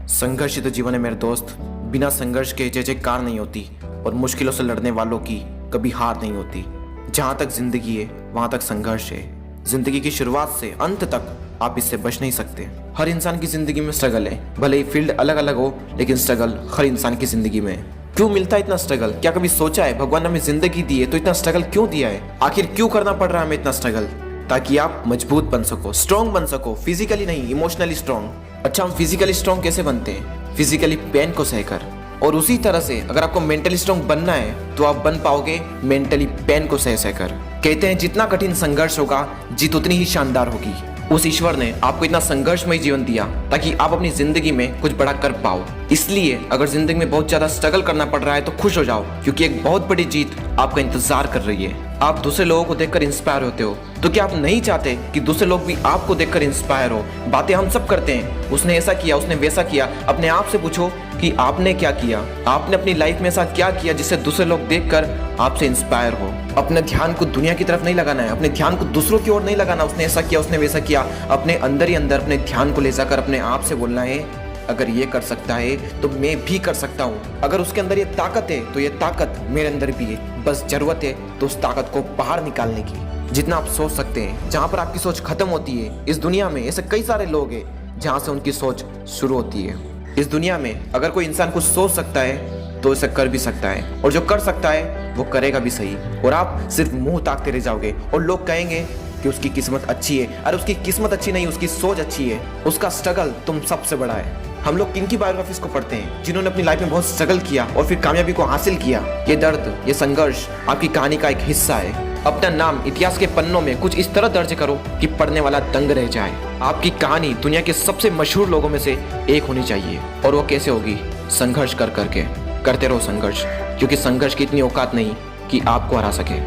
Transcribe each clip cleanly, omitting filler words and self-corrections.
संघर्ष ही तो जीवन है मेरे दोस्त। बिना संघर्ष के जय जयकार नहीं होती और मुश्किलों से लड़ने वालों की कभी हार नहीं होती। जहाँ तक जिंदगी है वहाँ तक संघर्ष है। जिंदगी की शुरुआत से अंत तक आप इससे बच नहीं सकते। हर इंसान की जिंदगी में स्ट्रगल है, भले ही फील्ड अलग अलग हो, लेकिन स्ट्रगल हर इंसान की जिंदगी में है। क्यों मिलता है इतना स्ट्रगल? क्या कभी सोचा है भगवान ने हमें जिंदगी दी है तो इतना स्ट्रगल क्यों दिया है? आखिर क्यों करना पड़ रहा है हमें इतना स्ट्रगल? ताकि आप मजबूत बन सको, स्ट्रॉन्ग बन सको, फिजिकली नहीं इमोशनली स्ट्रॉन्ग। अच्छा, हम फिजिकली स्ट्रॉन्ग कैसे बनते हैं? फिजिकली पेन को सहकर। और उसी तरह से अगर आपको मेंटली स्ट्रॉन्ग बनना है तो आप बन पाओगे मेंटली पेन को सह सहकर। कहते हैं जितना कठिन संघर्ष होगा जीत उतनी ही शानदार होगी। उस ईश्वर ने आपको इतना संघर्षमय जीवन दिया ताकि आप अपनी जिंदगी में कुछ बड़ा कर पाओ। इसलिए अगर जिंदगी में बहुत ज्यादा स्ट्रगल करना पड़ रहा है तो खुश हो जाओ, क्योंकि एक बहुत बड़ी जीत आपका इंतजार कर रही है। आप दूसरे लोगों को देखकर इंस्पायर होते हो, तो क्या आप नहीं चाहते कि दूसरे लोग भी आपको देखकर इंस्पायर हो? बातें हम सब करते हैं, उसने ऐसा किया, उसने वैसा किया। अपने आप से पूछो कि आपने क्या किया, आपने अपनी लाइफ में ऐसा क्या किया जिससे दूसरे लोग देखकर आपसे इंस्पायर हो। अपने ध्यान को दुनिया की तरफ नहीं लगाना है, अपने ध्यान को दूसरों की ओर नहीं लगाना। उसने ऐसा किया, उसने वैसा किया। अपने अंदर ही अंदर अपने ध्यान को ले जाकर अपने आप से बोलना है, अगर ये कर सकता है तो मैं भी कर सकता हूँ। अगर उसके अंदर ये ताकत है तो ये ताकत मेरे अंदर भी है। बस जरूरत है तो उस ताकत को बाहर निकालने की। जितना आप सोच सकते हैं, जहाँ पर आपकी सोच खत्म होती है, इस दुनिया में ऐसे कई सारे लोग हैं जहाँ से उनकी सोच शुरू होती है। इस दुनिया में अगर कोई इंसान कुछ सोच सकता है तो इसे कर भी सकता है, और जो कर सकता है वो करेगा भी सही। और आप सिर्फ मुंह ताकते रह जाओगे और लोग कहेंगे कि उसकी किस्मत अच्छी है। अरे उसकी किस्मत अच्छी नहीं, उसकी सोच अच्छी है। उसका स्ट्रगल तुम सबसे बड़ा है। हम लोग किन की बायोग्राफीज को पढ़ते हैं? जिन्होंने अपनी लाइफ में बहुत स्ट्रगल किया और फिर कामयाबी को हासिल किया। ये दर्द, ये संघर्ष आपकी कहानी का एक हिस्सा है। अपना नाम इतिहास के पन्नों में कुछ इस तरह दर्ज करो कि पढ़ने वाला दंग रह जाए। आपकी कहानी दुनिया के सबसे मशहूर लोगों में से एक होनी चाहिए। और वो कैसे होगी? संघर्ष कर करके। करते रहो संघर्ष, क्योंकि संघर्ष की इतनी औकात नहीं कि आपको हरा सके।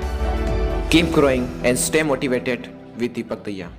Keep growing and stay motivated with Deepak दैया।